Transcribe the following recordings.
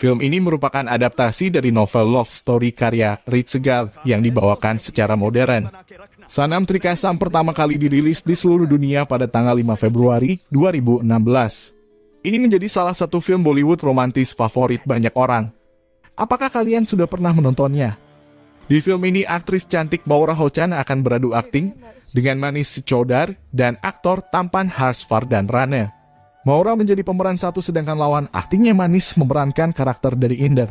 Film ini merupakan adaptasi dari novel love story karya Reed Segal yang dibawakan secara modern. Sanam Trikasam pertama kali dirilis di seluruh dunia pada tanggal 5 Februari 2016. Ini menjadi salah satu film Bollywood romantis favorit banyak orang. Apakah kalian sudah pernah menontonnya? Di film ini, aktris cantik Maura Hochana akan beradu akting dengan Manish Sichodhar dan aktor tampan Harsh Vardhan Rana. Maura menjadi pemeran satu sedangkan lawan aktingnya Manish memerankan karakter dari Inder.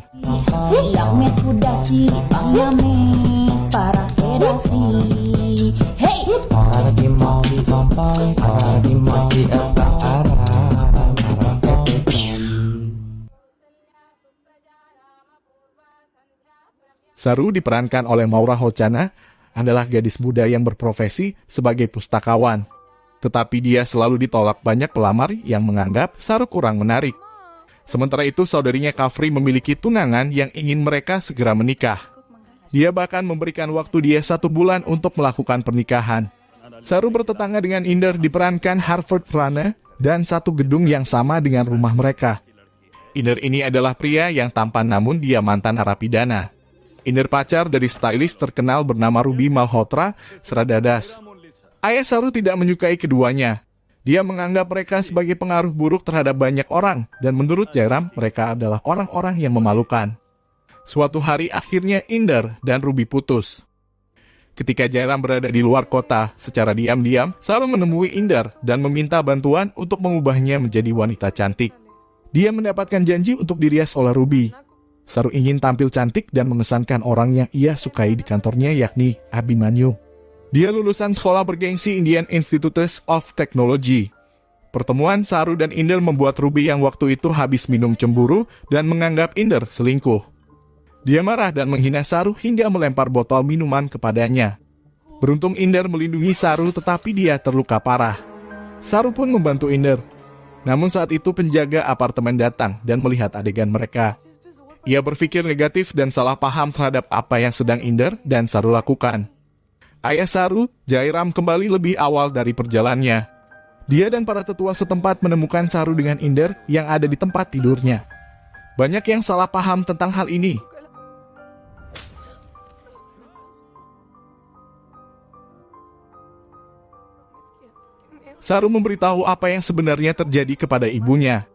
Saru diperankan oleh Maura Hochana adalah gadis muda yang berprofesi sebagai pustakawan. Tetapi dia selalu ditolak banyak pelamar yang menganggap Saru kurang menarik. Sementara itu, saudarinya Kafri memiliki tunangan yang ingin mereka segera menikah. Dia bahkan memberikan waktu dia 1 bulan untuk melakukan pernikahan. Saru bertetangga dengan Inder diperankan Harvard Rana dan satu gedung yang sama dengan rumah mereka. Inder ini adalah pria yang tampan namun dia mantan narapidana. Inder pacar dari stylist terkenal bernama Ruby Malhotra Sradadas. Ayah Saru tidak menyukai keduanya. Dia menganggap mereka sebagai pengaruh buruk terhadap banyak orang, dan menurut Jairam, mereka adalah orang-orang yang memalukan. Suatu hari akhirnya Inder dan Ruby putus. Ketika Jairam berada di luar kota, secara diam-diam, Saru menemui Inder dan meminta bantuan untuk mengubahnya menjadi wanita cantik. Dia mendapatkan janji untuk dirias oleh Ruby. Saru ingin tampil cantik dan mengesankan orang yang ia sukai di kantornya, yakni Abhimanyu. Dia lulusan sekolah bergengsi Indian Institute of Technology. Pertemuan Saru dan Inder membuat Ruby yang waktu itu habis minum cemburu dan menganggap Inder selingkuh. Dia marah dan menghina Saru hingga melempar botol minuman kepadanya. Beruntung Inder melindungi Saru tetapi dia terluka parah. Saru pun membantu Inder. Namun saat itu penjaga apartemen datang dan melihat adegan mereka. Ia berpikir negatif dan salah paham terhadap apa yang sedang Inder dan Saru lakukan. Ayah Saru, Jairam, kembali lebih awal dari perjalanannya. Dia dan para tetua setempat menemukan Saru dengan Inder yang ada di tempat tidurnya. Banyak yang salah paham tentang hal ini. Saru memberitahu apa yang sebenarnya terjadi kepada ibunya.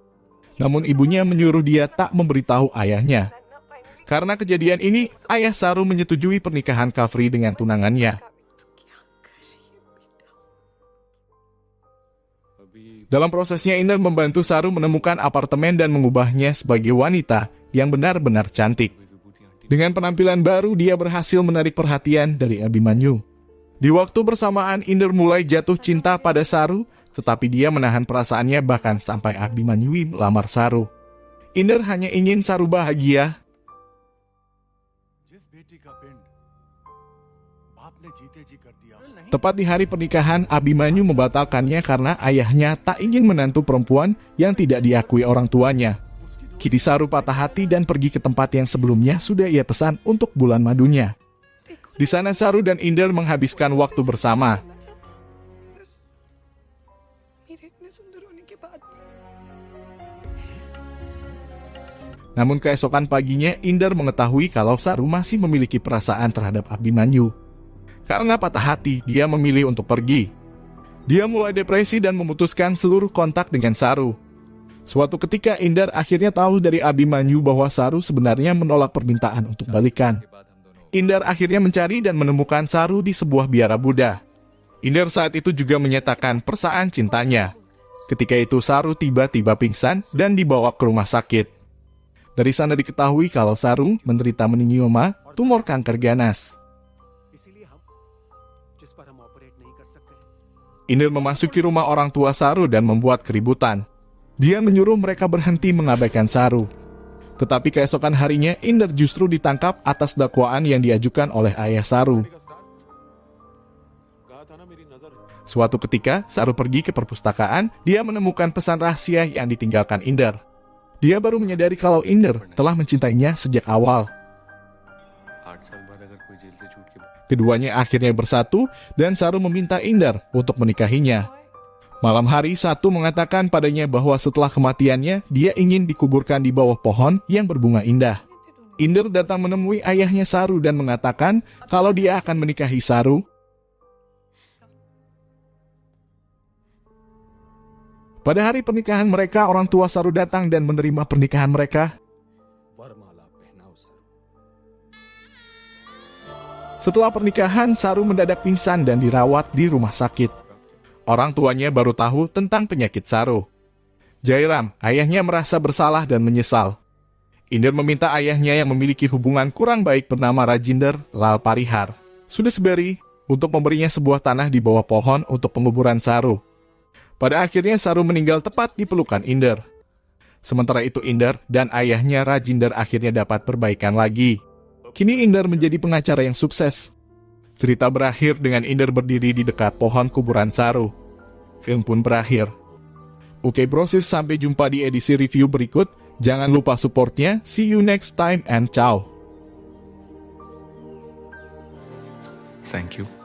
Namun ibunya menyuruh dia tak memberitahu ayahnya. Karena kejadian ini, ayah Saru menyetujui pernikahan Kafri dengan tunangannya. Dalam prosesnya, Inder membantu Saru menemukan apartemen dan mengubahnya sebagai wanita yang benar-benar cantik. Dengan penampilan baru, dia berhasil menarik perhatian dari Abhimanyu. Di waktu bersamaan, Inder mulai jatuh cinta pada Saru, tetapi dia menahan perasaannya bahkan sampai Abhimanyu melamar Saru. Inder hanya ingin Saru bahagia. Tepat di hari pernikahan, Abhimanyu membatalkannya karena ayahnya tak ingin menantu perempuan yang tidak diakui orang tuanya. Kini Saru patah hati dan pergi ke tempat yang sebelumnya sudah ia pesan untuk bulan madunya. Di sana Saru dan Inder menghabiskan waktu bersama. Namun keesokan paginya, Inder mengetahui kalau Saru masih memiliki perasaan terhadap Abhimanyu. Karena patah hati, dia memilih untuk pergi. Dia mulai depresi dan memutuskan seluruh kontak dengan Saru. Suatu ketika Inder akhirnya tahu dari Abhimanyu bahwa Saru sebenarnya menolak permintaan untuk balikan. Inder akhirnya mencari dan menemukan Saru di sebuah biara Buddha. Inder saat itu juga menyatakan perasaan cintanya. Ketika itu Saru tiba-tiba pingsan dan dibawa ke rumah sakit. Dari sana diketahui kalau Saru menderita meningioma, tumor kanker ganas. Inder memasuki rumah orang tua Saru dan membuat keributan. Dia menyuruh mereka berhenti mengabaikan Saru. Tetapi keesokan harinya, Inder justru ditangkap atas dakwaan yang diajukan oleh ayah Saru. Suatu ketika, Saru pergi ke perpustakaan, dia menemukan pesan rahasia yang ditinggalkan Inder. Dia baru menyadari kalau Inder telah mencintainya sejak awal. Keduanya akhirnya bersatu dan Saru meminta Inder untuk menikahinya. Malam hari, Satu mengatakan padanya bahwa setelah kematiannya, dia ingin dikuburkan di bawah pohon yang berbunga indah. Inder datang menemui ayahnya Saru dan mengatakan kalau dia akan menikahi Saru. Pada hari pernikahan mereka, orang tua Saru datang dan menerima pernikahan mereka. Setelah pernikahan, Saru mendadak pingsan dan dirawat di rumah sakit. Orang tuanya baru tahu tentang penyakit Saru. Jairam, ayahnya merasa bersalah dan menyesal. Inder meminta ayahnya yang memiliki hubungan kurang baik bernama Rajinder Lal Parihar, Sudesberi, untuk memberinya sebuah tanah di bawah pohon untuk penguburan Saru. Pada akhirnya Saru meninggal tepat di pelukan Inder. Sementara itu Inder dan ayahnya Rajinder akhirnya dapat perbaikan lagi. Kini Inder menjadi pengacara yang sukses. Cerita berakhir dengan Inder berdiri di dekat pohon kuburan Saru. Film pun berakhir. Oke brosis, sampai jumpa di edisi review berikut. Jangan lupa supportnya. See you next time and ciao. Thank you.